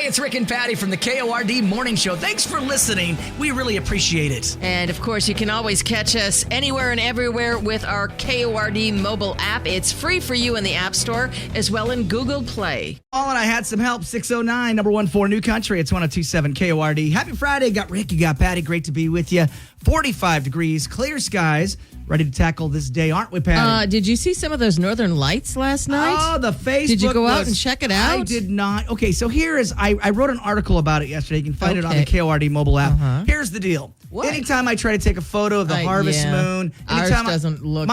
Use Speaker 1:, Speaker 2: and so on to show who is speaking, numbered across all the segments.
Speaker 1: it's Rick and Patty from the KORD Morning Show. Thanks for listening. We really appreciate it.
Speaker 2: And, of course, you can always catch us anywhere and everywhere with our KORD mobile app. It's free for you in the App Store as well in Google Play.
Speaker 1: All and I had some help. 609, number 1 for New Country. It's 102.7 KORD. Happy Friday. Got Rick, you got Patty. Great to be with you. 45 degrees, clear skies. Ready to tackle this day, aren't we, Patty?
Speaker 2: Did you see some of those northern lights last night?
Speaker 1: Oh, the Facebook.
Speaker 2: Did you go out and check it out?
Speaker 1: I did not. Okay, so here is, I wrote an article about it yesterday. You can find it on the KORD mobile app. Here's the deal.
Speaker 2: What?
Speaker 1: Anytime I try to take a photo of the harvest moon.
Speaker 2: Ours doesn't look...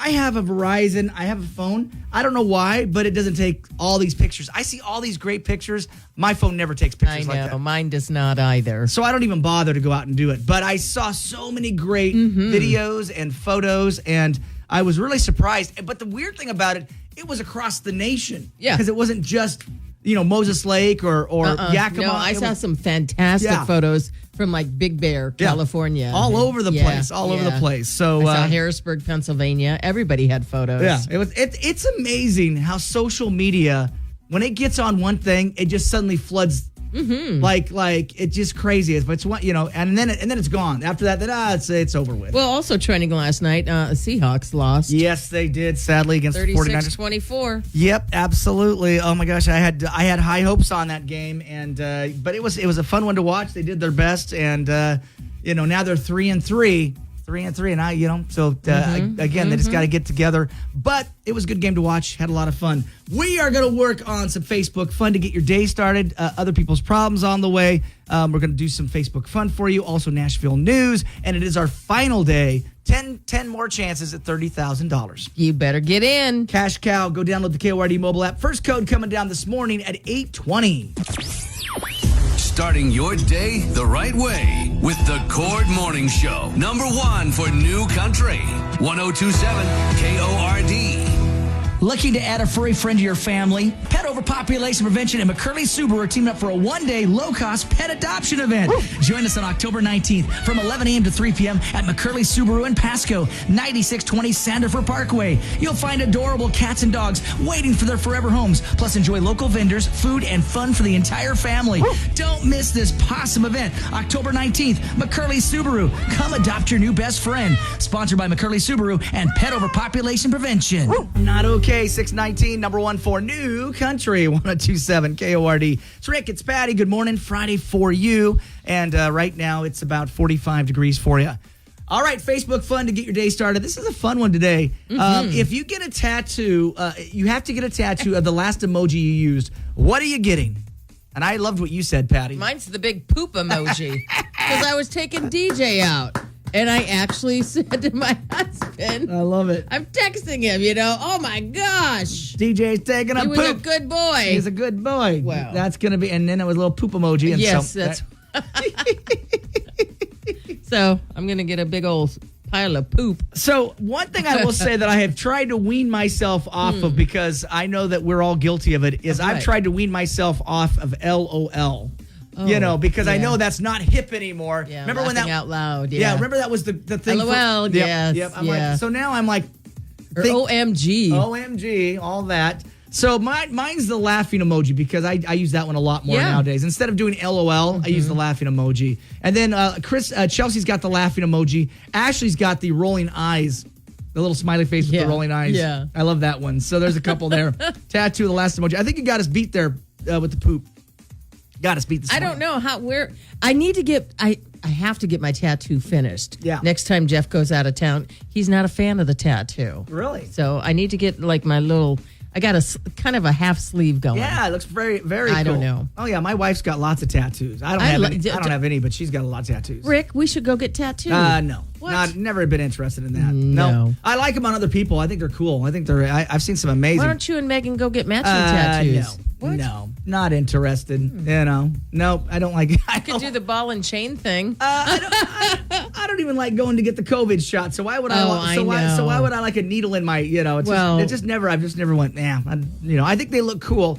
Speaker 1: I have a Verizon. I have a phone. I don't know why, but it doesn't take all these pictures. I see all these great pictures. My phone never takes pictures like that.
Speaker 2: Mine does not either.
Speaker 1: So I don't even bother to go out and do it. But I saw so many great videos and photos, and I was really surprised. But the weird thing about it, it was across the nation.
Speaker 2: Yeah.
Speaker 1: Because it wasn't just, Moses Lake or Yakima.
Speaker 2: No, I saw some fantastic photos from like Big Bear, California.
Speaker 1: All over the place. All over the place. So
Speaker 2: I saw Harrisburg, Pennsylvania. Everybody had photos.
Speaker 1: Yeah. It's amazing how social media, when it gets on one thing, it just suddenly floods. Like it's just crazy. But it's what and then it's gone. After that, it's over with.
Speaker 2: Well, also trending last night, Seahawks lost.
Speaker 1: Yes, they did. Sadly, against the 49ers.
Speaker 2: 36-24.
Speaker 1: Yep, absolutely. Oh my gosh, I had high hopes on that game, and but it was a fun one to watch. They did their best, and now they're 3-3. 3-3, and again, they just got to get together. But it was a good game to watch. Had a lot of fun. We are going to work on some Facebook fun to get your day started. Other people's problems on the way. We're going to do some Facebook fun for you. Also, Nashville news, and it is our final day. 10 more chances at $30,000.
Speaker 2: You better get in.
Speaker 1: Cash cow. Go download the KORD mobile app. First code coming down this morning at 8:20.
Speaker 3: Starting your day the right way with the KORD Morning Show. Number 1 for New Country. 102.7 KORD.
Speaker 1: Looking to add a furry friend to your family? Pet Overpopulation Prevention and McCurley Subaru are teaming up for a one-day low-cost pet adoption event. Join us on October 19th from 11 a.m. to 3 p.m. at McCurley Subaru in Pasco, 9620 Sandifer Parkway. You'll find adorable cats and dogs waiting for their forever homes, plus enjoy local vendors, food, and fun for the entire family. Don't miss this awesome event. October 19th, McCurley Subaru. Come adopt your new best friend. Sponsored by McCurley Subaru and Pet Overpopulation Prevention. Not okay. 619, number 1 for New Country, 102.7 KORD. It's Rick, it's Patty. Good morning, Friday for you. And right now, it's about 45 degrees for you. All right, Facebook fun to get your day started. This is a fun one today. If you get a tattoo, you have to get a tattoo of the last emoji you used. What are you getting? And I loved what you said, Patty.
Speaker 2: Mine's the big poop emoji because I was taking DJ out. And I actually said to my husband,
Speaker 1: I love it.
Speaker 2: I'm texting him, oh my gosh.
Speaker 1: DJ's taking a poop.
Speaker 2: He was a good boy.
Speaker 1: He's a good boy.
Speaker 2: Wow.
Speaker 1: That's going to be, and then it was a little poop emoji. And
Speaker 2: yes,
Speaker 1: so,
Speaker 2: that's. So I'm going to get a big old pile of poop.
Speaker 1: So one thing I will say that I have tried to wean myself off of, because I know that we're all guilty of it, is I've tried to wean myself off of LOL. Because I know that's not hip anymore.
Speaker 2: Yeah,
Speaker 1: remember when that
Speaker 2: out loud?
Speaker 1: Yeah, remember that was the thing.
Speaker 2: LOL. Yes.
Speaker 1: Yep. Like, so now I'm like,
Speaker 2: or
Speaker 1: OMG, all that. So mine's the laughing emoji, because I use that one a lot more nowadays. Instead of doing LOL, I use the laughing emoji. And then Chelsea's got the laughing emoji. Ashley's got the rolling eyes. The little smiley face with the rolling eyes.
Speaker 2: Yeah.
Speaker 1: I love that one. So there's a couple there. Tattoo, the last emoji. I think you got us beat there with the poop. Got us beat this
Speaker 2: I don't know where I need to get I have to get my tattoo finished.
Speaker 1: Yeah.
Speaker 2: Next time Jeff goes out of town, he's not a fan of the tattoo.
Speaker 1: Really?
Speaker 2: So I need to get like my little I got a kind of a half sleeve going.
Speaker 1: Yeah, it looks very, very cool.
Speaker 2: I don't know.
Speaker 1: Oh, yeah, my wife's got lots of tattoos. I don't have any, but she's got a lot of tattoos.
Speaker 2: Rick, we should go get tattoos.
Speaker 1: No.
Speaker 2: What?
Speaker 1: Never been interested in that.
Speaker 2: No.
Speaker 1: I like them on other people. I think they're cool. I think I've seen some amazing.
Speaker 2: Why don't you and Megan go get matching tattoos?
Speaker 1: No, not interested. Nope, I don't like. I
Speaker 2: could do the ball and chain thing.
Speaker 1: I don't even like going to get the COVID shot. So why would I? So why would I like a needle in my? It just never. I've just never went. I think they look cool.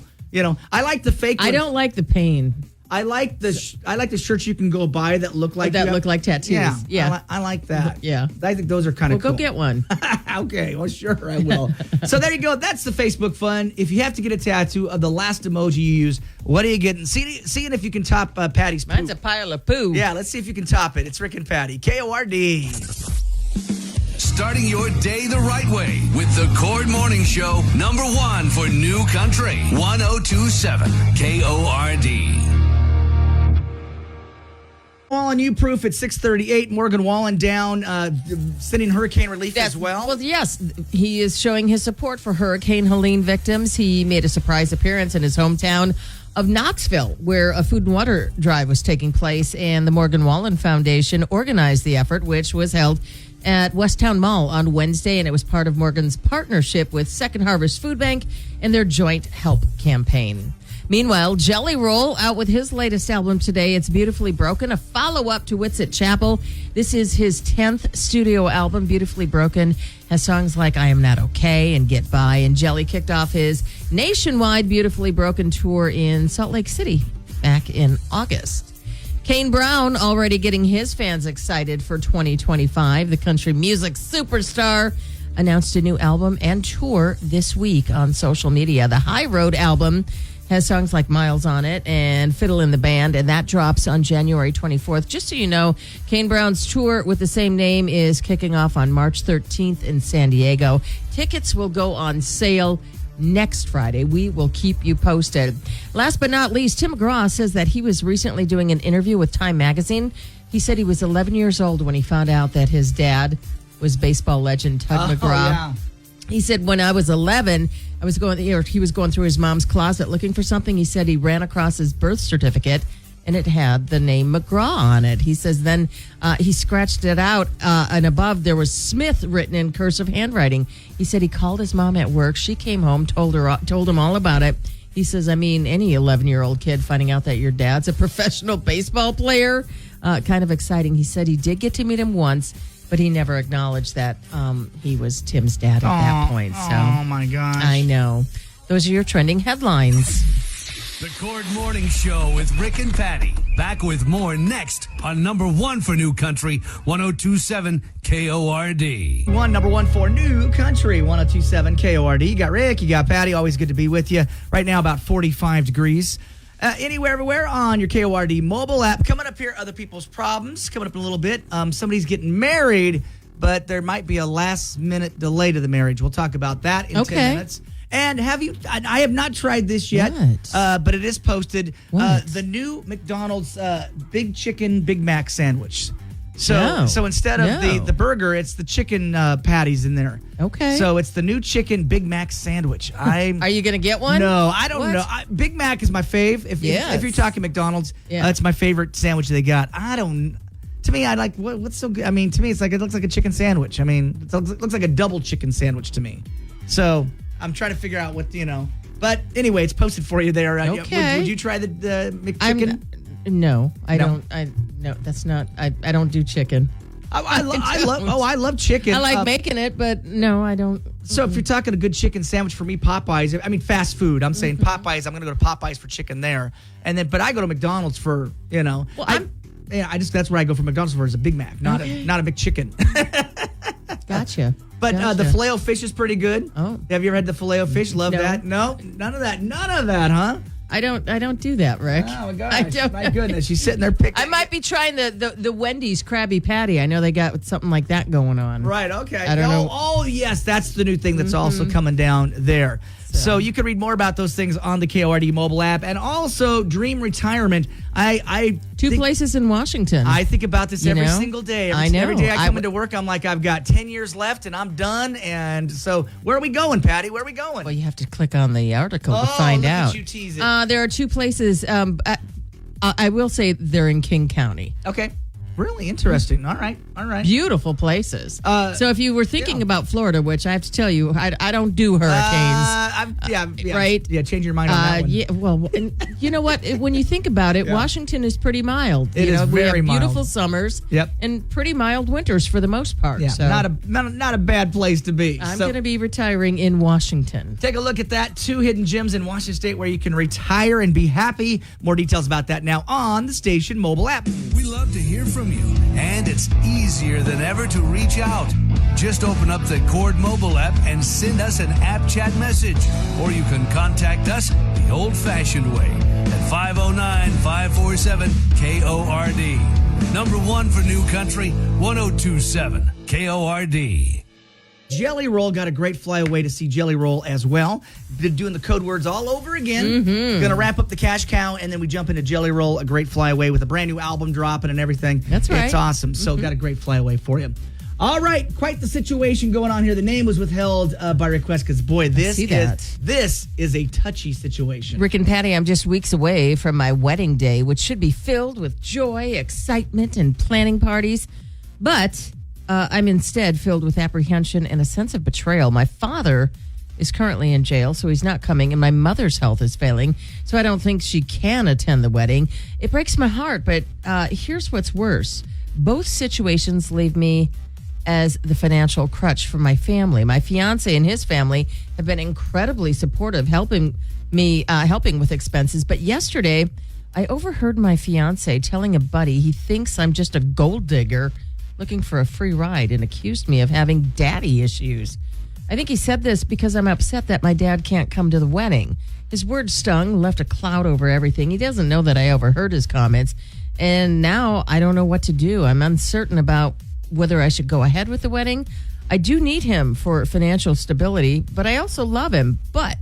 Speaker 1: I like the fake.
Speaker 2: I don't like the pain.
Speaker 1: I like the shirts you can go buy that look like
Speaker 2: look like tattoos.
Speaker 1: Yeah. I like that.
Speaker 2: Yeah.
Speaker 1: I think those are kind of cool.
Speaker 2: Go get one.
Speaker 1: Okay, well, sure, I will. So there you go. That's the Facebook fun. If you have to get a tattoo of the last emoji you use, what are you getting? Seeing if you can top Patty's poop.
Speaker 2: Mine's a pile of poo.
Speaker 1: Yeah, let's see if you can top it. It's Rick and Patty. KORD.
Speaker 3: Starting your day the right way with the Cord Morning Show, number 1 for New Country, 1027 KORD.
Speaker 1: Wallen, you proof at 638. Morgan Wallen down, sending hurricane relief as well.
Speaker 2: Well, yes, he is showing his support for Hurricane Helene victims. He made a surprise appearance in his hometown of Knoxville, where a food and water drive was taking place, and the Morgan Wallen Foundation organized the effort, which was held at Westtown Mall on Wednesday, and it was part of Morgan's partnership with Second Harvest Food Bank and their joint help campaign. Meanwhile, Jelly Roll out with his latest album today. It's Beautifully Broken, a follow-up to Witsit Chapel. This is his 10th studio album. Beautifully Broken has songs like I Am Not Okay and Get By. And Jelly kicked off his nationwide Beautifully Broken tour in Salt Lake City back in August. Kane Brown already getting his fans excited for 2025. The country music superstar announced a new album and tour this week on social media. The High Road album has songs like Miles on it and Fiddle in the Band, and that drops on January 24th. Just so you know, Kane Brown's tour with the same name is kicking off on March 13th in San Diego. Tickets will go on sale next Friday. We will keep you posted. Last but not least, Tim McGraw says that he was recently doing an interview with Time Magazine. He said he was 11 years old when he found out that his dad was baseball legend Tug McGraw.
Speaker 1: Yeah.
Speaker 2: He said, when I was 11, he was going through his mom's closet looking for something. He said he ran across his birth certificate, and it had the name McGraw on it. He says then he scratched it out, and above there was Smith written in cursive handwriting. He said he called his mom at work. She came home, told him all about it. He says, I mean, any 11-year-old kid finding out that your dad's a professional baseball player, kind of exciting. He said he did get to meet him once, but he never acknowledged that he was Tim's dad at that point. So,
Speaker 1: oh, my gosh.
Speaker 2: I know. Those are your trending headlines.
Speaker 3: The Cord Morning Show with Rick and Patty. Back with more next on number 1 for New Country, 1027 KORD.
Speaker 1: Number one for New Country, 1027 KORD. You got Rick, you got Patty. Always good to be with you. Right now, about 45 degrees. Anywhere, everywhere on your KORD mobile app. Coming up here, other people's problems. Coming up in a little bit. Somebody's getting married, but there might be a last-minute delay to the marriage. We'll talk about that in 10 minutes. And I have not tried this yet, but it is posted. The new McDonald's Big Chicken Big Mac sandwich. So instead of the burger, it's the chicken patties in there.
Speaker 2: Okay.
Speaker 1: So it's the new chicken Big Mac sandwich.
Speaker 2: Are you going to get one?
Speaker 1: No, I don't know. Big Mac is my fave. If you're talking McDonald's, it's my favorite sandwich they got. To me, I like what's so good. I mean, to me, it looks like a chicken sandwich. I mean, it looks like a double chicken sandwich to me. So I'm trying to figure out what. But anyway, it's posted for you there.
Speaker 2: Okay.
Speaker 1: Would you try the McChicken?
Speaker 2: No, I don't. No, that's not. I don't do chicken.
Speaker 1: I love chicken.
Speaker 2: I like making it, but no, I don't.
Speaker 1: So if you're talking a good chicken sandwich for me, Popeyes. I mean, fast food. I'm saying Popeyes. I'm going to go to Popeyes for chicken there, but I go to McDonald's for Well, that's where I go for McDonald's for is a Big Mac, not a big chicken.
Speaker 2: Gotcha.
Speaker 1: But the Filet-O-Fish is pretty good. Oh, have you ever had the Filet-O-Fish? Love that. No, none of that, huh?
Speaker 2: I don't do that, Rick.
Speaker 1: Oh my gosh! My goodness, she's sitting there picking.
Speaker 2: I might be trying the Wendy's Krabby Patty. I know they got something like that going on.
Speaker 1: Right. Okay.
Speaker 2: I don't know.
Speaker 1: Oh yes, that's the new thing that's also coming down there. So you can read more about those things on the KORD mobile app, and also Dream Retirement.
Speaker 2: Two places in Washington.
Speaker 1: I think about this every single day.
Speaker 2: I know.
Speaker 1: Every day I come into work, I'm like, I've got 10 years left, and I'm done. And so, where are we going, Patty? Where are we going?
Speaker 2: Well, you have to click on the article to find out.
Speaker 1: At you tease it.
Speaker 2: There are two places. I will say they're in King County.
Speaker 1: Okay. Really interesting. All right.
Speaker 2: Beautiful places. So if you were thinking about Florida, which I have to tell you, I don't do hurricanes.
Speaker 1: Yeah.
Speaker 2: Right?
Speaker 1: Yeah, change your mind on that one.
Speaker 2: Yeah, well, and you know what? When you think about it, Washington is pretty mild.
Speaker 1: It is
Speaker 2: we
Speaker 1: very
Speaker 2: have
Speaker 1: mild.
Speaker 2: beautiful summers.
Speaker 1: Yep.
Speaker 2: And pretty mild winters for the most part.
Speaker 1: Yeah,
Speaker 2: so
Speaker 1: not a bad place to be.
Speaker 2: I'm
Speaker 1: So
Speaker 2: going to be retiring in Washington.
Speaker 1: take a look at that. 2 hidden gems in Washington State where you can retire and be happy. More details about that now on the station mobile app.
Speaker 3: We love to hear from you, and it's easier than ever to reach out. Just open up the Cord mobile app and send us an app chat message, or you can contact us the old-fashioned way at 509-547-KORD. Number 1 for New Country, 1027 KORD.
Speaker 1: Jelly Roll got a great flyaway to see Jelly Roll as well. Been doing the code words all over again. Going to wrap up the cash cow, and then we jump into Jelly Roll, a great flyaway with a brand new album dropping and everything.
Speaker 2: That's right.
Speaker 1: It's awesome. So got a great flyaway for you. All right, quite the situation going on here. The name was withheld by request because, boy, this is a touchy situation.
Speaker 2: Rick and Patty, I'm just weeks away from my wedding day, which should be filled with joy, excitement, and planning parties. But I'm instead filled with apprehension and a sense of betrayal. My father is currently in jail, so he's not coming, and my mother's health is failing, so I don't think she can attend the wedding. It breaks my heart, but here's what's worse. Both situations leave me as the financial crutch for my family. My fiance and his family have been incredibly supportive, helping with expenses. But yesterday, I overheard my fiance telling a buddy he thinks I'm just a gold digger looking for a free ride and accused me of having daddy issues. I think he said this because I'm upset that my dad can't come to the wedding. His words stung, left a cloud over everything. He doesn't know that I overheard his comments. And now I don't know what to do. I'm uncertain about whether I should go ahead with the wedding. I do need him for financial stability, but I also love him. But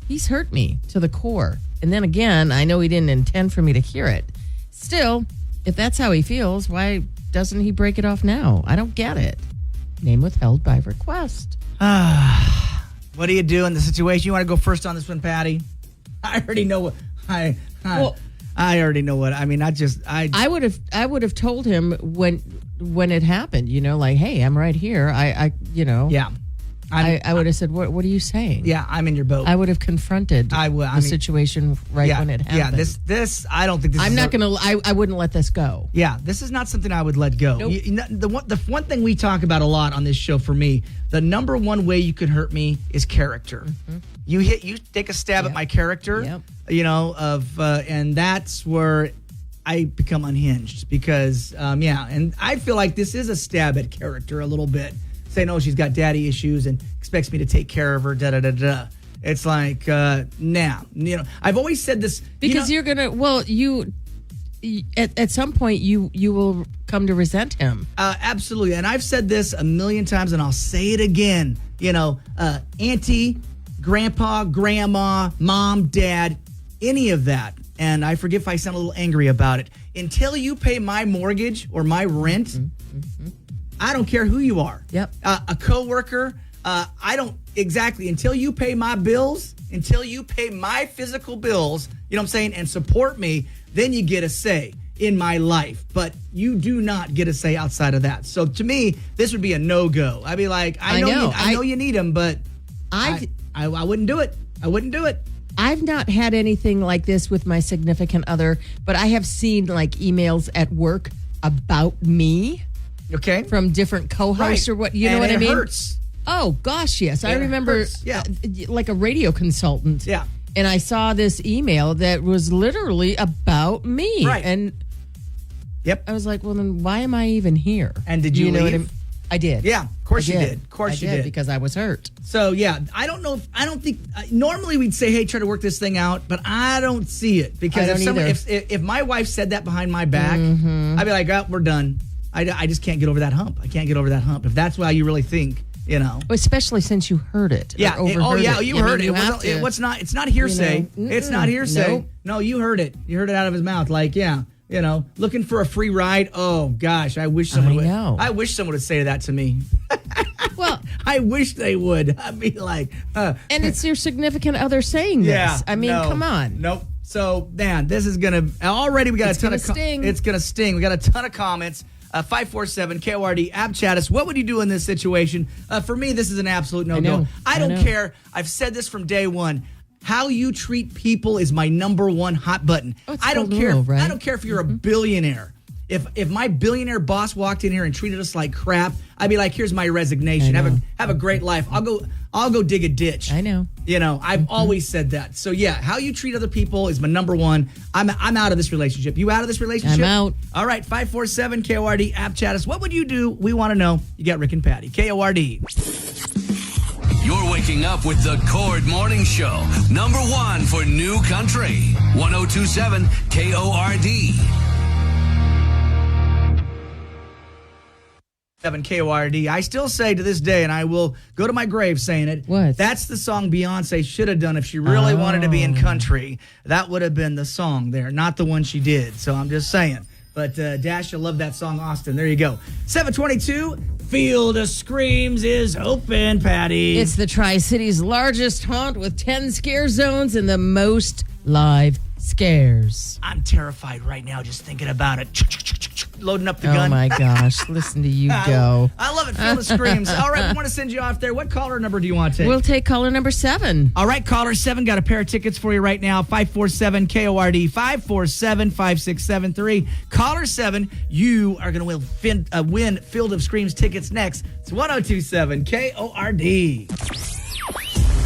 Speaker 2: he's hurt me to the core. And then again, I know he didn't intend for me to hear it. Still, if that's how he feels, why doesn't he break it off now? I don't get it. Name withheld by request.
Speaker 1: What do you do in the situation? You want to go first on this one, Patty? I already know what I already know what. I mean, I
Speaker 2: would have told him when it happened, like, hey, I'm right here.
Speaker 1: Yeah.
Speaker 2: I would have said, what are you saying?
Speaker 1: Yeah, I'm in your boat.
Speaker 2: I would have confronted the situation when it happened.
Speaker 1: Yeah, this I don't think this
Speaker 2: I'm not going to, I wouldn't let this go.
Speaker 1: Yeah, this is not something I would let go.
Speaker 2: Nope.
Speaker 1: The one thing we talk about a lot on this show for me, the number one way you can hurt me is character. Mm-hmm. You take a stab at my character, and that's where I become unhinged because, and I feel like this is a stab at character a little bit. Saying, oh, she's got daddy issues and expects me to take care of her, da-da-da-da. It's like, I've always said this.
Speaker 2: Because you're going to, at some point, you will come to resent him.
Speaker 1: Absolutely. And I've said this a million times, and I'll say it again. Auntie, grandpa, grandma, mom, dad, any of that. And I forget if I sound a little angry about it. Until you pay my mortgage or my rent, I don't care who you are.
Speaker 2: Yep.
Speaker 1: A coworker, I don't exactly. Until you pay my bills, until you pay my physical bills, you know what I'm saying, and support me, then you get a say in my life. But you do not get a say outside of that. So to me, this would be a no-go. I'd be like, I know you need them, but I wouldn't do it. I wouldn't do it.
Speaker 2: I've not had anything like this with my significant other, but I have seen like emails at work about me.
Speaker 1: Okay.
Speaker 2: From different co-hosts or what, you know what I mean?
Speaker 1: It hurts.
Speaker 2: Oh, gosh, yes. I remember like a radio consultant.
Speaker 1: Yeah.
Speaker 2: And I saw this email that was literally about me.
Speaker 1: Right.
Speaker 2: And I was like, well, then why am I even here?
Speaker 1: And did you leave?
Speaker 2: Know what I mean? I did.
Speaker 1: Yeah, of course you did. Of course you did.
Speaker 2: Because I was hurt.
Speaker 1: So, I don't think, normally we'd say, hey, try to work this thing out, but I don't see it. Because if my wife said that behind my back, I'd be like, oh, we're done. I just can't get over that hump. I can't get over that hump. If that's why you really think,
Speaker 2: Especially since you heard it.
Speaker 1: Yeah. You heard it. It's not hearsay. It's not hearsay.
Speaker 2: Nope.
Speaker 1: No, you heard it. You heard it out of his mouth. Like, looking for a free ride. Oh, gosh. I wish someone would say that to me.
Speaker 2: Well,
Speaker 1: I wish they would. I'd be like,
Speaker 2: and it's your significant other saying this.
Speaker 1: Yeah,
Speaker 2: I mean, come on.
Speaker 1: Nope. So, man, this is going to already we got
Speaker 2: It's
Speaker 1: a ton
Speaker 2: gonna
Speaker 1: of
Speaker 2: sting.
Speaker 1: It's going to sting. We got a ton of comments. 547 KORD app chat us. What would you do in this situation? For me, this is an absolute no-go. I don't care. I've said this from day one. How you treat people is my number one hot button.
Speaker 2: Oh, it's
Speaker 1: I don't
Speaker 2: the
Speaker 1: care.
Speaker 2: rule, right?
Speaker 1: I don't care if you're a billionaire. If my billionaire boss walked in here and treated us like crap, I'd be like, "Here's my resignation. Have a great life. I'll go dig a ditch."
Speaker 2: I know.
Speaker 1: I've always said that. So yeah, how you treat other people is my number one. I'm out of this relationship. You out of this relationship?
Speaker 2: I'm out.
Speaker 1: All right, 547 KORD app chat us. What would you do? We want to know. You got Rick and Patty. KORD.
Speaker 3: You're waking up with the Cord Morning Show. Number one for New Country. 1027 KORD.
Speaker 1: 7 KORD. I still say to this day, and I will go to my grave saying it.
Speaker 2: What?
Speaker 1: That's the song Beyonce should have done if she really wanted to be in country. That would have been the song there, not the one she did. So I'm just saying. But Dash, I love that song, Austin. There you go. 722. Field of Screams is open, Patty.
Speaker 2: It's the Tri-Cities largest haunt with 10 scare zones and the most live scares.
Speaker 1: I'm terrified right now just thinking about it. Loading up the gun.
Speaker 2: Oh my gosh, listen to you go.
Speaker 1: I love it. Field of Screams. All right, we want to send you off there. What caller number do you want to take?
Speaker 2: We'll take caller number 7.
Speaker 1: All right, caller 7, got a pair of tickets for you right now. 547 KORD, 547-5673. Caller 7, you are going to win Field of Screams tickets next. It's 1027 KORD.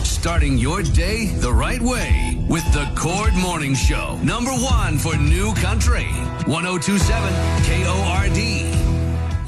Speaker 3: Starting your day the right way with the Cord Morning Show. Number one for New Country. 1027 KORD.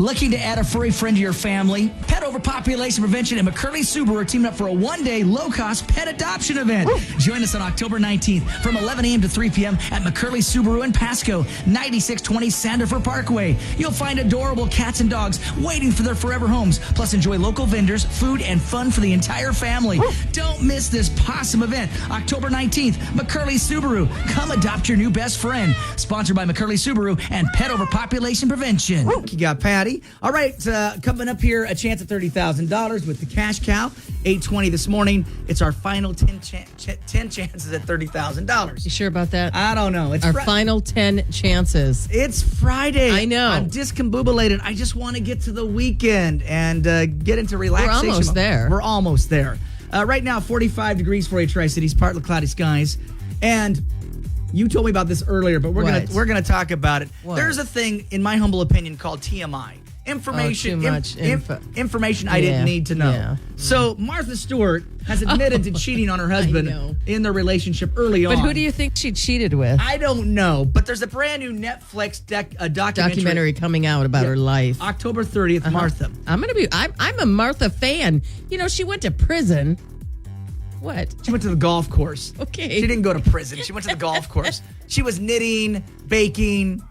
Speaker 1: Looking to add a furry friend to your family? Pet Overpopulation Prevention and McCurley Subaru are teaming up for a one-day low-cost pet adoption event. Join us on October 19th from 11 a.m. to 3 p.m. at McCurley Subaru in Pasco, 9620 Sandifer Parkway. You'll find adorable cats and dogs waiting for their forever homes, plus enjoy local vendors, food, and fun for the entire family. Don't miss this awesome event, October 19th, McCurley Subaru. Come adopt your new best friend. Sponsored by McCurley Subaru and Pet Overpopulation Prevention. You got Patty. All right, coming up here, a chance at $30,000 with the cash cow. 8:20 this morning. It's our final 10 chances at $30,000.
Speaker 2: You sure about that?
Speaker 1: I don't know. It's
Speaker 2: Our final 10 chances.
Speaker 1: It's Friday.
Speaker 2: I know.
Speaker 1: I'm discombobulated. I just want to get to the weekend and get into relaxation.
Speaker 2: We're almost there.
Speaker 1: We're almost there. Right now, 45 degrees for a Tri-Cities, partly cloudy skies. And you told me about this earlier, but we're gonna talk about it.
Speaker 2: What?
Speaker 1: There's a thing, in my humble opinion, called TMI. Information,
Speaker 2: too much info.
Speaker 1: Information I didn't need to know.
Speaker 2: Yeah.
Speaker 1: So Martha Stewart has admitted to cheating on her husband in their relationship early on.
Speaker 2: But who do you think she cheated with?
Speaker 1: I don't know, but there's a brand new Netflix documentary
Speaker 2: coming out about her life.
Speaker 1: October 30th, Martha.
Speaker 2: I'm a Martha fan. You know, she went to prison. What?
Speaker 1: She went to the golf course.
Speaker 2: Okay.
Speaker 1: She didn't go to prison. She went to the golf course. She was knitting, baking,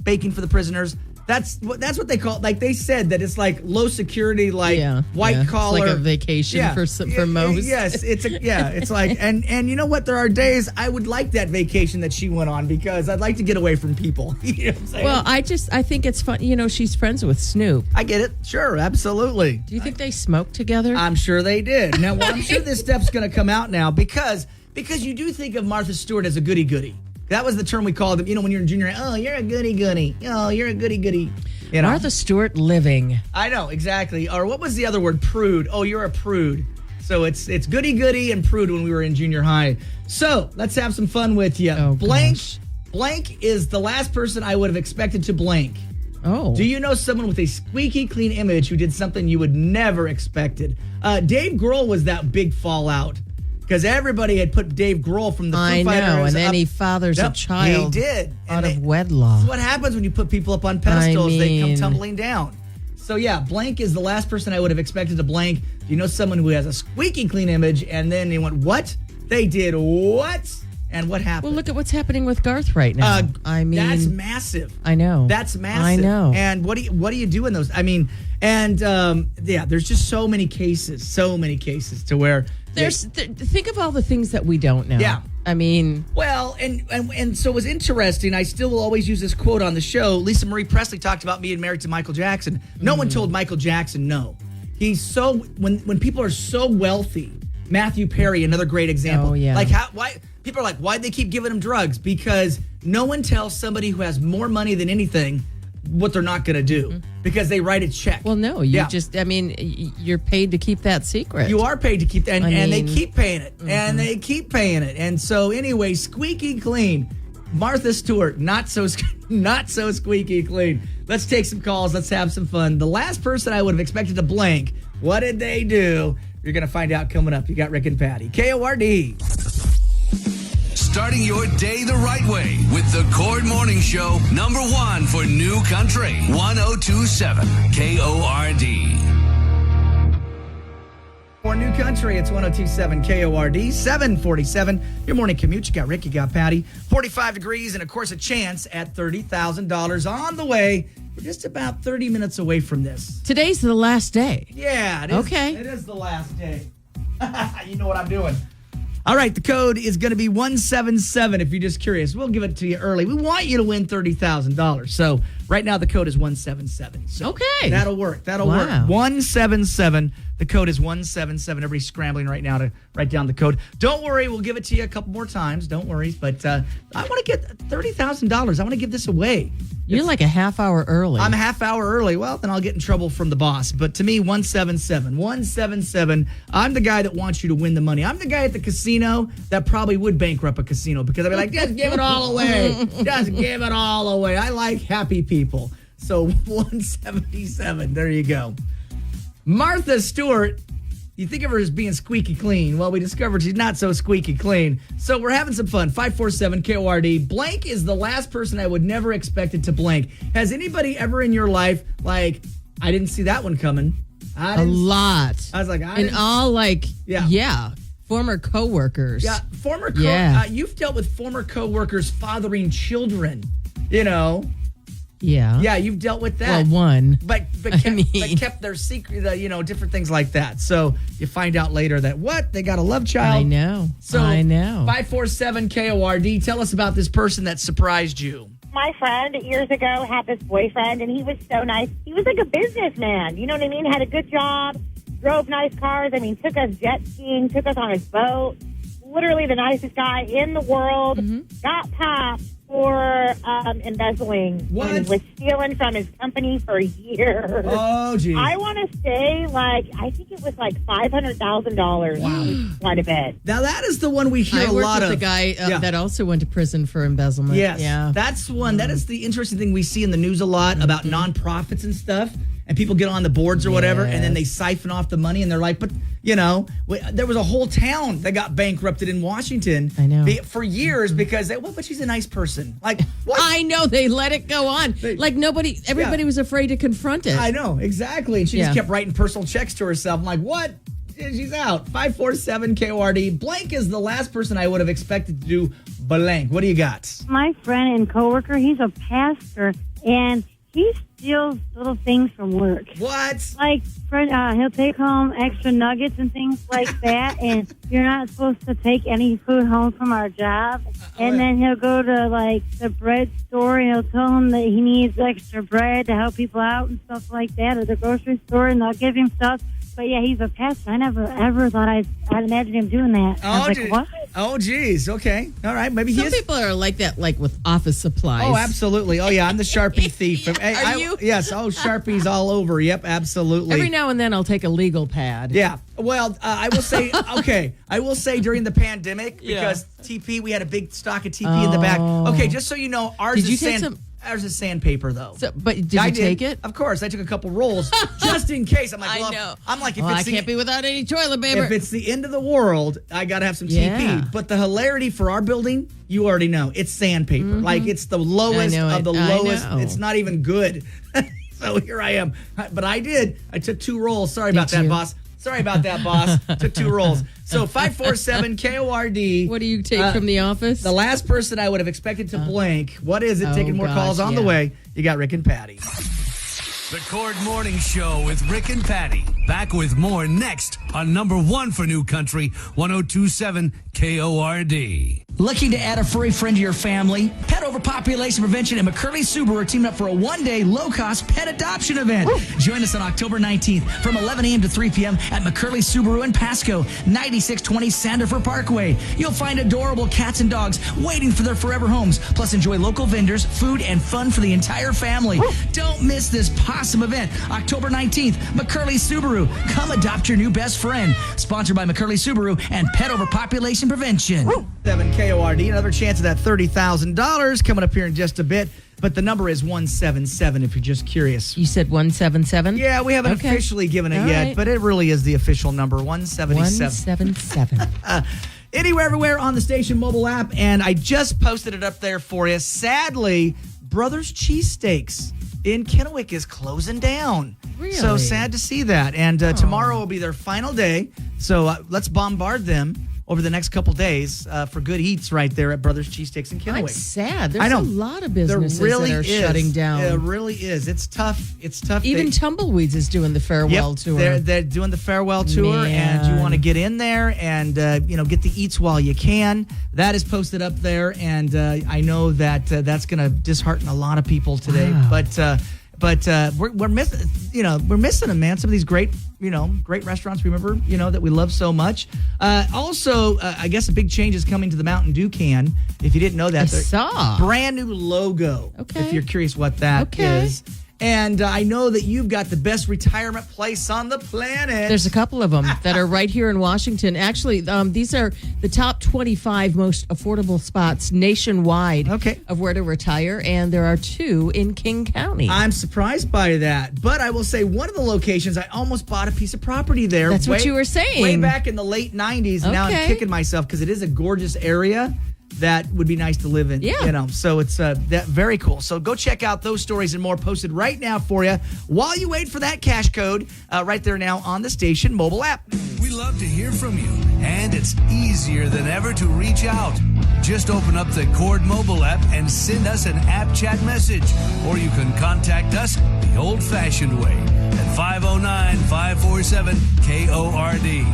Speaker 1: baking for the prisoners. That's what they call, like they said that it's like low security, like white collar.
Speaker 2: It's like a vacation for most.
Speaker 1: Yes, it's like, and you know what? There are days I would like that vacation that she went on because I'd like to get away from people. You know what I'm saying?
Speaker 2: Well, I think it's fun. You know, she's friends with Snoop.
Speaker 1: I get it. Sure, absolutely.
Speaker 2: Do you think they smoked together?
Speaker 1: I'm sure they did. Now, I'm sure this stuff's going to come out now because you do think of Martha Stewart as a goody-goody. That was the term we called them, when you're in junior high. Oh, you're a goody-goody. Oh, you're a goody-goody.
Speaker 2: Martha Stewart living.
Speaker 1: I know, exactly. Or what was the other word? Prude. Oh, you're a prude. So it's goody-goody and prude when we were in junior high. So let's have some fun with you.
Speaker 2: Oh,
Speaker 1: Blank is the last person I would have expected to blank.
Speaker 2: Oh.
Speaker 1: Do you know someone with a squeaky clean image who did something you would never expected? Dave Grohl was that big fallout. Because everybody had put Dave Grohl from the Foo Fighters.
Speaker 2: I know, and then he fathers a child.
Speaker 1: He did.
Speaker 2: Out of wedlock.
Speaker 1: That's what happens when you put people up on pedestals. They come tumbling down. So yeah, blank is the last person I would have expected to blank. Do you know someone who has a squeaky clean image and then they went, what? They did what? And what happened?
Speaker 2: Well, look at what's happening with Garth right now.
Speaker 1: That's massive.
Speaker 2: I know.
Speaker 1: That's massive.
Speaker 2: I know.
Speaker 1: And what do you do in those? I mean, and there's just so many cases to where
Speaker 2: think of all the things that we don't know.
Speaker 1: Yeah.
Speaker 2: I mean,
Speaker 1: well, and so it was interesting. I still will always use this quote on the show. Lisa Marie Presley talked about being married to Michael Jackson. No one told Michael Jackson no. He's so when people are so wealthy. Matthew Perry, another great example.
Speaker 2: Oh, yeah.
Speaker 1: Like why People are like, why'd they keep giving them drugs? Because no one tells somebody who has more money than anything what they're not going to do because they write a check.
Speaker 2: Well, no, you're paid to keep that secret.
Speaker 1: You are paid to keep that, and they keep paying it, and they keep paying it. And so anyway, squeaky clean. Martha Stewart, not so squeaky clean. Let's take some calls. Let's have some fun. The last person I would have expected to blank, what did they do? You're going to find out coming up. You got Rick and Patty. KORD.
Speaker 3: Starting your day the right way with the Cord Morning Show, number 1 for New Country, 1027 KORD.
Speaker 1: For New Country, it's 1027 KORD, 747. Your morning commute. You got Rick, you got Patty. 45 degrees, and of course, a chance at $30,000 on the way. We're just about 30 minutes away from this.
Speaker 2: Today's the last day.
Speaker 1: Yeah, it is.
Speaker 2: Okay.
Speaker 1: It is the last day. You know what I'm doing. All right, the code is going to be 177 if you're just curious. We'll give it to you early. We want you to win $30,000. So right now the code is 177. So
Speaker 2: okay.
Speaker 1: That'll work. That'll work. 177. The code is 177. Everybody's scrambling right now to write down the code. Don't worry. We'll give it to you a couple more times. Don't worry. But I want to get $30,000. I want to give this away.
Speaker 2: You're like a half hour early.
Speaker 1: I'm a half hour early. Well, then I'll get in trouble from the boss. But to me, 177. 177. I'm the guy that wants you to win the money. I'm the guy at the casino that probably would bankrupt a casino because I'd be like, just give it all away. Just give it all away. I like happy people. So 177. There you go. Martha Stewart. You think of her as being squeaky clean. Well, we discovered she's not so squeaky clean. So we're having some fun. 547 KORD. Blank is the last person I would never expected to blank. Has anybody ever in your life, like, I didn't see that one coming?
Speaker 2: A lot.
Speaker 1: I was like,
Speaker 2: former coworkers.
Speaker 1: Yeah, former you've dealt with former coworkers fathering children, you know.
Speaker 2: Yeah.
Speaker 1: Yeah, you've dealt with that.
Speaker 2: Well, one.
Speaker 1: But kept their secret, different things like that. So you find out later that, they got a love child.
Speaker 2: I know.
Speaker 1: So
Speaker 2: I know.
Speaker 1: 547 KORD, tell us about this person that surprised you.
Speaker 4: My friend years ago had this boyfriend, and he was so nice. He was like a businessman. You know what I mean? Had a good job, drove nice cars. I mean, took us jet skiing, took us on his boat. Literally the nicest guy in the world. Got popped for embezzling.
Speaker 1: What?
Speaker 4: And was stealing from his company for years.
Speaker 1: Oh, geez.
Speaker 4: I want to say, I think it was like $500,000. Wow. Quite a bit.
Speaker 1: Now, that is the one we hear a lot of.
Speaker 2: I worked with the guy that also went to prison for embezzlement.
Speaker 1: Yes.
Speaker 2: Yeah.
Speaker 1: That's one. That is the interesting thing we see in the news a lot about nonprofits and stuff. And people get on the boards or whatever, and then they siphon off the money, and they're like, but, there was a whole town that got bankrupted in Washington.
Speaker 2: I know.
Speaker 1: For years because, but she's a nice person. Like, what?
Speaker 2: I know, they let it go on. Everybody was afraid to confront it.
Speaker 1: I know, exactly. And she just kept writing personal checks to herself. I'm like, what? She's out. 547 KORD. Blank is the last person I would have expected to do blank. What do you got?
Speaker 5: My friend and coworker, he's a pastor, and he steals little things from work.
Speaker 1: What?
Speaker 5: Like, he'll take home extra nuggets and things like that, and you're not supposed to take any food home from our job. And then he'll go to, the bread store, and he'll tell him that he needs extra bread to help people out and stuff like that, or the grocery store, and they'll give him stuff. But, yeah, he's a pastor. I never, ever thought I'd imagine him doing that. I was like, what?
Speaker 1: Oh, geez. Okay. All right. Maybe
Speaker 2: Some people are like that, with office supplies.
Speaker 1: Oh, absolutely. Oh, yeah. I'm the Sharpie thief.
Speaker 2: Are you?
Speaker 1: Yes. Oh, Sharpies all over. Yep, absolutely.
Speaker 2: Every now and then I'll take a legal pad.
Speaker 1: Yeah. Well, I will say, I will say during the pandemic, because TP, we had a big stock of TP in the back. Okay, just so you know, ours is sandpaper, though.
Speaker 2: But did you take it?
Speaker 1: Of course. I took a couple rolls just in case. I'm like,
Speaker 2: I know.
Speaker 1: I'm like,
Speaker 2: I can't be without any toilet paper.
Speaker 1: If it's the end of the world, I got to have some TP.
Speaker 2: Yeah.
Speaker 1: But the hilarity for our building, you already know, it's sandpaper. Like, it's the lowest of the lowest. It's not even good. So here I am. But I took 2 rolls. Sorry about that, boss. Sorry about that, boss. Took 2 rolls. So 547 KORD.
Speaker 2: What do you take from the office?
Speaker 1: The last person I would have expected to blank. What is it? Taking more calls on the way. You got Rick and Patty.
Speaker 3: The Cord Morning Show with Rick and Patty. Back with more next on number 1 for New Country, 1027 KORD.
Speaker 1: Looking to add a furry friend to your family? Pet Overpopulation Prevention and McCurley Subaru are teaming up for a one-day low-cost pet adoption event. Join us on October 19th from 11 a.m. to 3 p.m. at McCurley Subaru in Pasco, 9620 Sandifer Parkway. You'll find adorable cats and dogs waiting for their forever homes, plus enjoy local vendors, food, and fun for the entire family. Don't miss this awesome event. October 19th, McCurley Subaru. Come adopt your new best friend. Sponsored by McCurley Subaru and Pet Overpopulation Prevention.
Speaker 6: 7 KORD, another chance of that $30,000 coming up here in just a bit. But the number is 177 if you're just curious.
Speaker 2: You said 177?
Speaker 6: Yeah, we haven't
Speaker 2: Okay.
Speaker 6: officially given it
Speaker 2: All
Speaker 6: yet,
Speaker 2: right.
Speaker 6: but it really is the official number, 177.
Speaker 2: 177.
Speaker 6: Anywhere, everywhere on the station mobile app, and I just posted it up there for you. Sadly, Brothers Cheesesteaks in Kennewick is closing down.
Speaker 2: Really?
Speaker 6: So sad to see that. And tomorrow will be their final day, so let's bombard them over the next couple days for good eats right there at Brothers Cheesesteaks in Kennewick.
Speaker 2: I'm sad. There's
Speaker 6: I know.
Speaker 2: a lot of
Speaker 6: There
Speaker 2: businesses
Speaker 6: really
Speaker 2: that are
Speaker 6: is.
Speaker 2: shutting down.
Speaker 6: It really is. It's tough. It's tough.
Speaker 2: Even Tumbleweeds is doing the farewell tour.
Speaker 6: They're doing the farewell tour, and you
Speaker 2: Man.
Speaker 6: want to get in there and get the eats while you can. That is posted up there, and I know that that's going to dishearten a lot of people today.
Speaker 2: Wow.
Speaker 6: But we're missing them, man. Some of these great restaurants. Remember, that we love so much. Also, I guess a big change is coming to the Mountain Dew can. If you didn't know that,
Speaker 2: I saw.
Speaker 6: brand new logo.
Speaker 2: Okay.
Speaker 6: If you're curious what that is.
Speaker 2: Okay.
Speaker 6: And I know that you've got the best retirement place on the planet.
Speaker 2: There's a couple of them that are right here in Washington. Actually, these are the top 25 most affordable spots nationwide of where to retire, and there are 2 in King County.
Speaker 6: I'm surprised by that. But I will say one of the locations, I almost bought a piece of property there.
Speaker 2: That's what you were saying.
Speaker 6: Way back in the late 90s. Now I'm
Speaker 2: Okay.
Speaker 6: kicking myself because it is a gorgeous area that would be nice to live in.
Speaker 2: Yeah.
Speaker 6: So it's that very cool. So go check out those stories and more posted right now for you while you wait for that cash code right there now on the station mobile app.
Speaker 3: We love to hear from you, and it's easier than ever to reach out. Just open up the Cord mobile app and send us an app chat message, or you can contact us the old-fashioned way at 509-547-KORD.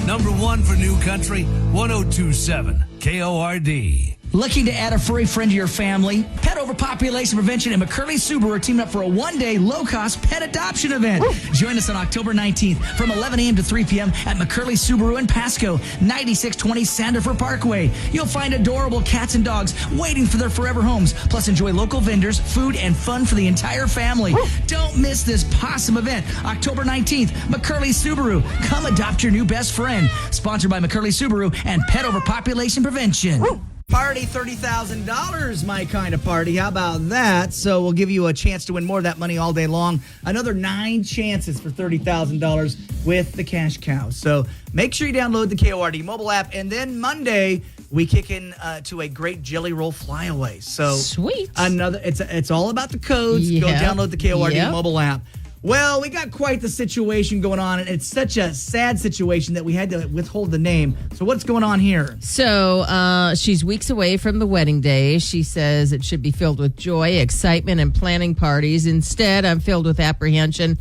Speaker 3: Number 1 for New Country, 1027 KORD.
Speaker 1: Looking to add a furry friend to your family? Pet Overpopulation Prevention and McCurley Subaru are teaming up for a one-day low-cost pet adoption event. Join us on October 19th from 11 a.m. to 3 p.m. at McCurley Subaru in Pasco, 9620 Sandifer Parkway. You'll find adorable cats and dogs waiting for their forever homes, plus enjoy local vendors, food, and fun for the entire family. Don't miss this awesome event. October 19th, McCurley Subaru. Come adopt your new best friend. Sponsored by McCurley Subaru and Pet Overpopulation Prevention.
Speaker 6: Party $30,000, my kind of party. How about that? So we'll give you a chance to win more of that money all day long. Another 9 chances for $30,000 with the cash cow. So make sure you download the KORD mobile app. And then Monday, we kick in to a great Jelly Roll flyaway. So
Speaker 2: Sweet.
Speaker 6: It's all about the codes. Go
Speaker 2: Yep.
Speaker 6: download the KORD
Speaker 2: Yep.
Speaker 6: mobile app. Well, we got quite the situation going on, and it's such a sad situation that we had to withhold the name. So what's going on here?
Speaker 2: So she's weeks away from the wedding day. She says it should be filled with joy, excitement, and planning parties. Instead, I'm filled with apprehension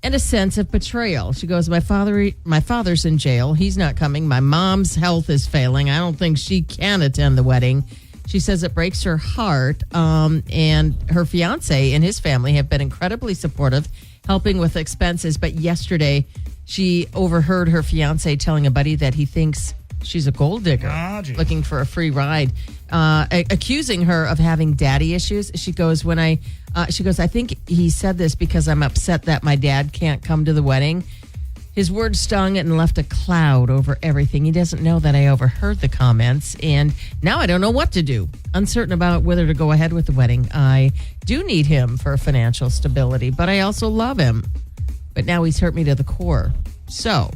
Speaker 2: and a sense of betrayal. She goes, my father's in jail. He's not coming. My mom's health is failing. I don't think she can attend the wedding. She says it breaks her heart. And her fiance and his family have been incredibly supportive, helping with expenses. But yesterday, she overheard her fiance telling a buddy that he thinks she's a gold digger looking for a free ride, accusing her of having daddy issues. She goes, I think he said this because I'm upset that my dad can't come to the wedding. His words stung and left a cloud over everything. He doesn't know that I overheard the comments, and now I don't know what to do. Uncertain about whether to go ahead with the wedding. I do need him for financial stability, but I also love him. But now he's hurt me to the core. So,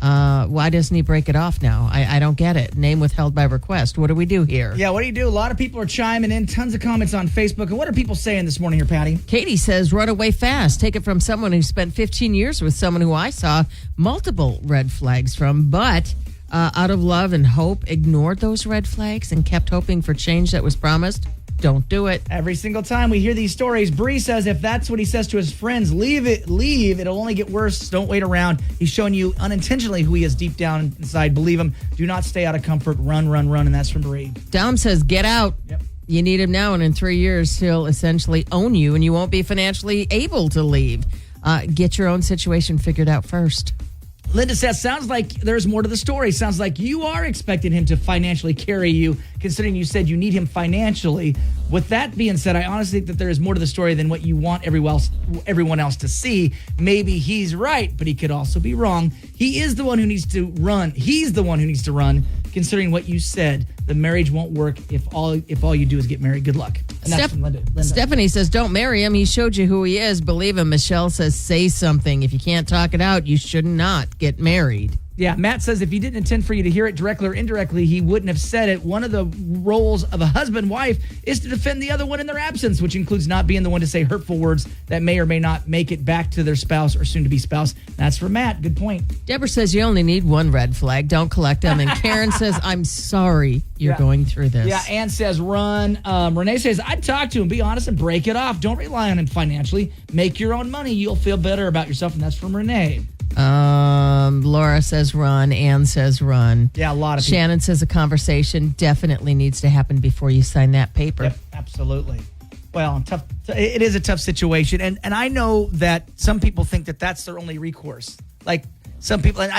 Speaker 2: why doesn't he break it off now? I don't get it. Name withheld by request. What do we do here?
Speaker 6: Yeah, what do you do? A lot of people are chiming in. Tons of comments on Facebook. And what are people saying this morning here, Patty?
Speaker 2: Katie says, run away fast. Take it from someone who spent 15 years with someone who I saw multiple red flags from, but out of love and hope, ignored those red flags and kept hoping for change that was promised. don't do it.
Speaker 6: Every single time we hear these stories, Bree says if that's what he says to his friends, leave. It'll only get worse. Don't wait around. He's showing you unintentionally who he is deep down inside. Believe him. Do not stay out of comfort. Run. And that's from Bree.
Speaker 2: Dom says, get out.
Speaker 6: Yep.
Speaker 2: You need him now, and in 3 years, he'll essentially own you, and you won't be financially able to leave. Get your own situation figured out first.
Speaker 6: Linda says, sounds like there's more to the story. Sounds like you are expecting him to financially carry you, considering you said you need him financially. With that being said, I honestly think that there is more to the story than what you want everyone else to see. Maybe he's right, but he could also be wrong. He is the one who needs to run. He's the one who needs to run, considering what you said. The marriage won't work if all you do is get married. Good luck. And that's from Linda.
Speaker 2: Stephanie says, don't marry him. He showed you who he is. Believe him. Michelle says, say something. If you can't talk it out, you should not get married.
Speaker 6: Yeah, Matt says if he didn't intend for you to hear it directly or indirectly, he wouldn't have said it. One of the roles of a husband-wife is to defend the other one in their absence, which includes not being the one to say hurtful words that may or may not make it back to their spouse or soon-to-be spouse. That's for Matt. Good point.
Speaker 2: Deborah says you only need one red flag. Don't collect them. And Karen says, I'm sorry you're going through this.
Speaker 6: Yeah, Ann says run. Renee says, I'd talk to him, be honest, and break it off. Don't rely on him financially. Make your own money. You'll feel better about yourself, and that's from Renee.
Speaker 2: Laura says run. Ann says run.
Speaker 6: Yeah, a lot of people.
Speaker 2: Shannon says a conversation definitely needs to happen before you sign that paper.
Speaker 6: Yep, absolutely. Well, it is a tough situation, and I know that some people think that that's their only recourse. Like some people, and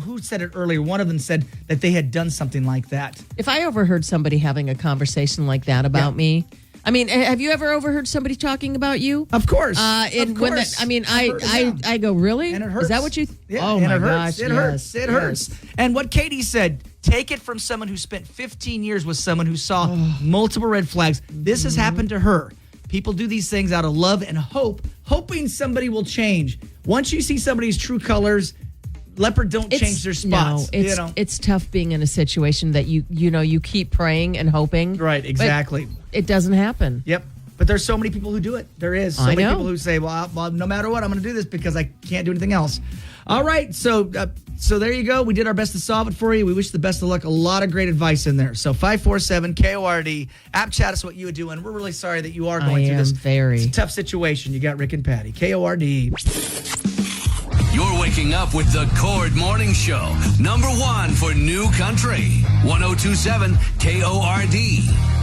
Speaker 6: who said it earlier? One of them said that they had done something like that.
Speaker 2: If I overheard somebody having a conversation like that about me, I mean, have you ever overheard somebody talking about you?
Speaker 6: Of course.
Speaker 2: I go, really?
Speaker 6: And it hurts.
Speaker 2: Is that what you?
Speaker 6: Yeah,
Speaker 2: oh
Speaker 6: and
Speaker 2: my
Speaker 6: it
Speaker 2: gosh!
Speaker 6: hurts. It hurts. It hurts. And what Katie said, take it from someone who spent 15 years with someone who saw multiple red flags. This has happened to her. People do these things out of love and hope, hoping somebody will change. Once you see somebody's true colors, leopard don't change their spots.
Speaker 2: No, it's tough being in a situation that you keep praying and hoping.
Speaker 6: Right, exactly.
Speaker 2: It doesn't happen.
Speaker 6: Yep. But there's so many people who do it. There is so many people who say, well, no matter what, I'm going to do this because I can't do anything else. All right. So there you go. We did our best to solve it for you. We wish the best of luck. A lot of great advice in there. So 547-KORD. App chat us what you would do. And we're really sorry that you are going through this. It's a tough situation. You got Rick and Patty. KORD.
Speaker 3: You're waking up with the Cord Morning Show. #1 for New Country. 102.7 KORD.